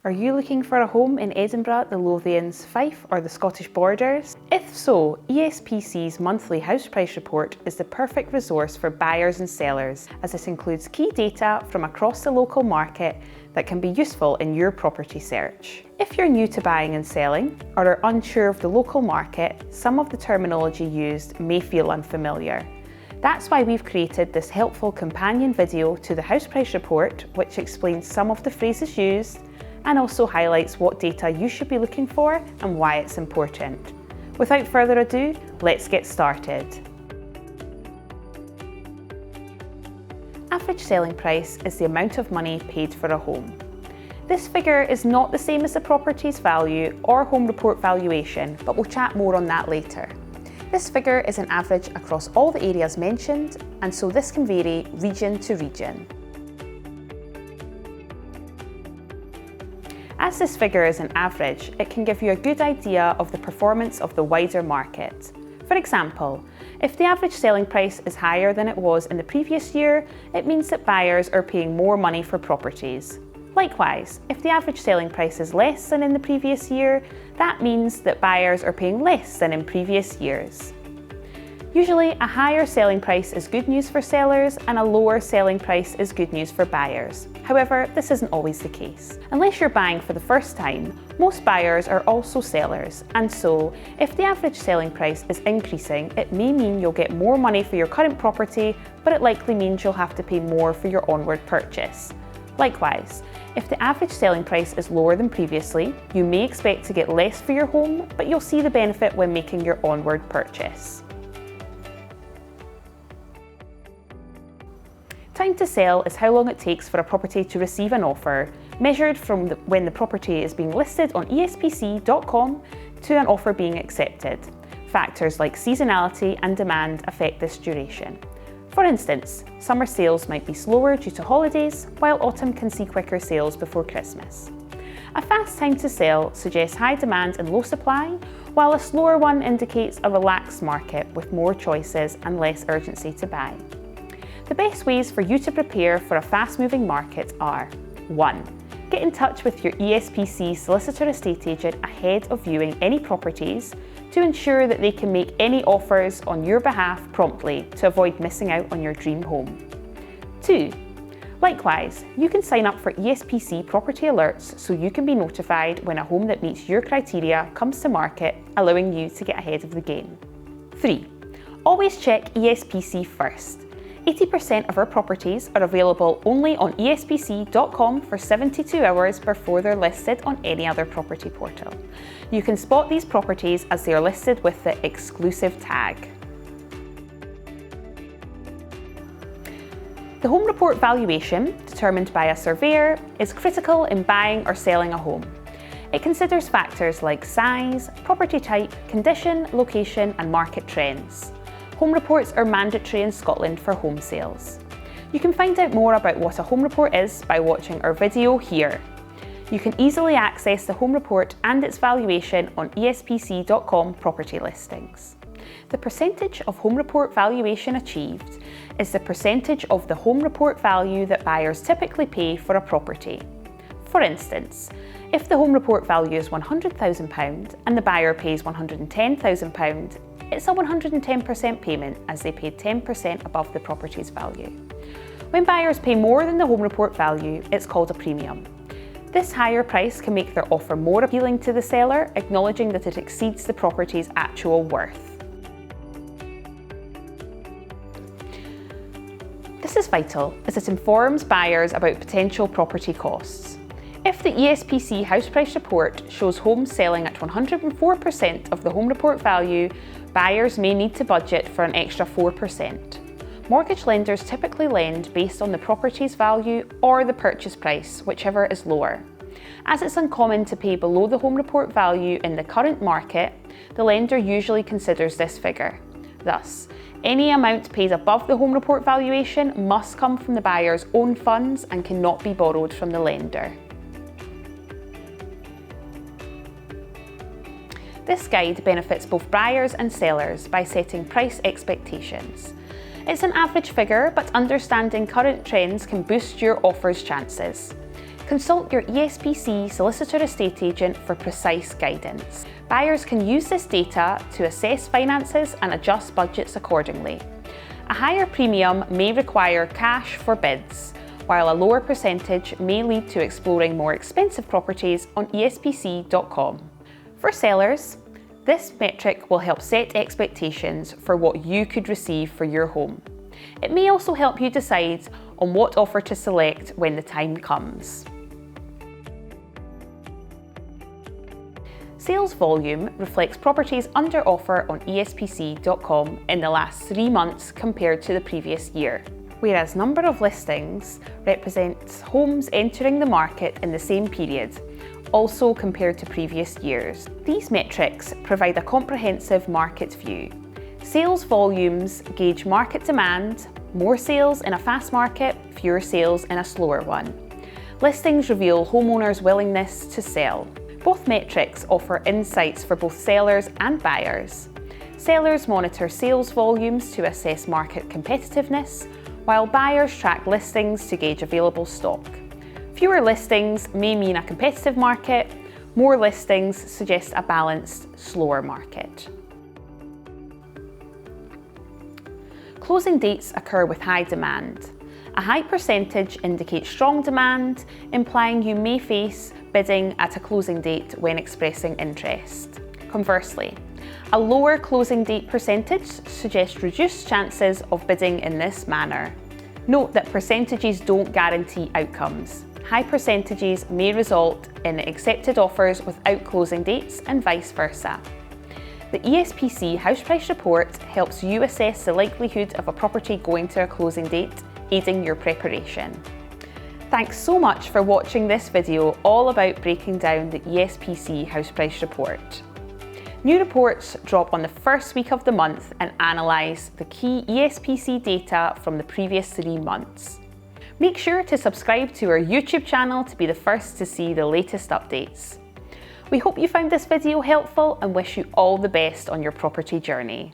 Are you looking for a home in Edinburgh, the Lothians, Fife or the Scottish borders? If so, ESPC's monthly house price report is the perfect resource for buyers and sellers, as it includes key data from across the local market that can be useful in your property search. If you're new to buying and selling or are unsure of the local market, some of the terminology used may feel unfamiliar. That's why we've created this helpful companion video to the house price report, which explains some of the phrases used and also highlights what data you should be looking for and why it's important. Without further ado, let's get started. Average selling price is the amount of money paid for a home. This figure is not the same as the property's value or home report valuation, but we'll chat more on that later. This figure is an average across all the areas mentioned, and so this can vary region to region. As this figure is an average, it can give you a good idea of the performance of the wider market. For example, if the average selling price is higher than it was in the previous year, it means that buyers are paying more money for properties. Likewise, if the average selling price is less than in the previous year, that means that buyers are paying less than in previous years. Usually, a higher selling price is good news for sellers and a lower selling price is good news for buyers. However, this isn't always the case. Unless you're buying for the first time, most buyers are also sellers, and so if the average selling price is increasing, it may mean you'll get more money for your current property, but it likely means you'll have to pay more for your onward purchase. Likewise, if the average selling price is lower than previously, you may expect to get less for your home, but you'll see the benefit when making your onward purchase. Time to sell is how long it takes for a property to receive an offer, measured from when the property is being listed on ESPC.com to an offer being accepted. Factors like seasonality and demand affect this duration. For instance, summer sales might be slower due to holidays, while autumn can see quicker sales before Christmas. A fast time to sell suggests high demand and low supply, while a slower one indicates a relaxed market with more choices and less urgency to buy. The best ways for you to prepare for a fast-moving market are: 1. Get in touch with your ESPC solicitor estate agent ahead of viewing any properties to ensure that they can make any offers on your behalf promptly to avoid missing out on your dream home. 2. Likewise, you can sign up for ESPC property alerts so you can be notified when a home that meets your criteria comes to market, allowing you to get ahead of the game. 3. Always check ESPC first. 80% of our properties are available only on ESPC.com for 72 hours before they're listed on any other property portal. You can spot these properties as they are listed with the exclusive tag. The home report valuation, determined by a surveyor, is critical in buying or selling a home. It considers factors like size, property type, condition, location, and market trends. Home reports are mandatory in Scotland for home sales. You can find out more about what a home report is by watching our video here. You can easily access the home report and its valuation on ESPC.com property listings. The percentage of home report valuation achieved is the percentage of the home report value that buyers typically pay for a property. For instance, if the home report value is £100,000 and the buyer pays £110,000, it's a 110% payment as they paid 10% above the property's value. When buyers pay more than the home report value, it's called a premium. This higher price can make their offer more appealing to the seller, acknowledging that it exceeds the property's actual worth. This is vital as it informs buyers about potential property costs. If the ESPC house price report shows homes selling at 104% of the home report value, buyers may need to budget for an extra 4%. Mortgage lenders typically lend based on the property's value or the purchase price, whichever is lower. As it's uncommon to pay below the home report value in the current market, the lender usually considers this figure. Thus, any amount paid above the home report valuation must come from the buyer's own funds and cannot be borrowed from the lender. This guide benefits both buyers and sellers by setting price expectations. It's an average figure, but understanding current trends can boost your offer's chances. Consult your ESPC solicitor estate agent for precise guidance. Buyers can use this data to assess finances and adjust budgets accordingly. A higher premium may require cash for bids, while a lower percentage may lead to exploring more expensive properties on ESPC.com. For sellers, this metric will help set expectations for what you could receive for your home. It may also help you decide on what offer to select when the time comes. Sales volume reflects properties under offer on ESPC.com in the last 3 months compared to the previous year, whereas number of listings represents homes entering the market in the same period, also compared to previous years. These metrics provide a comprehensive market view. Sales volumes gauge market demand, more sales in a fast market, fewer sales in a slower one. Listings reveal homeowners' willingness to sell. Both metrics offer insights for both sellers and buyers. Sellers monitor sales volumes to assess market competitiveness, while buyers track listings to gauge available stock. Fewer listings may mean a competitive market, more listings suggest a balanced, slower market. Closing dates occur with high demand. A high percentage indicates strong demand, implying you may face bidding at a closing date when expressing interest. Conversely, a lower closing date percentage suggests reduced chances of bidding in this manner. Note that percentages don't guarantee outcomes. High percentages may result in accepted offers without closing dates and vice versa. The ESPC House Price Report helps you assess the likelihood of a property going to a closing date, aiding your preparation. Thanks so much for watching this video all about breaking down the ESPC House Price Report. New reports drop on the first week of the month and analyse the key ESPC data from the previous 3 months. Make sure to subscribe to our YouTube channel to be the first to see the latest updates. We hope you found this video helpful and wish you all the best on your property journey.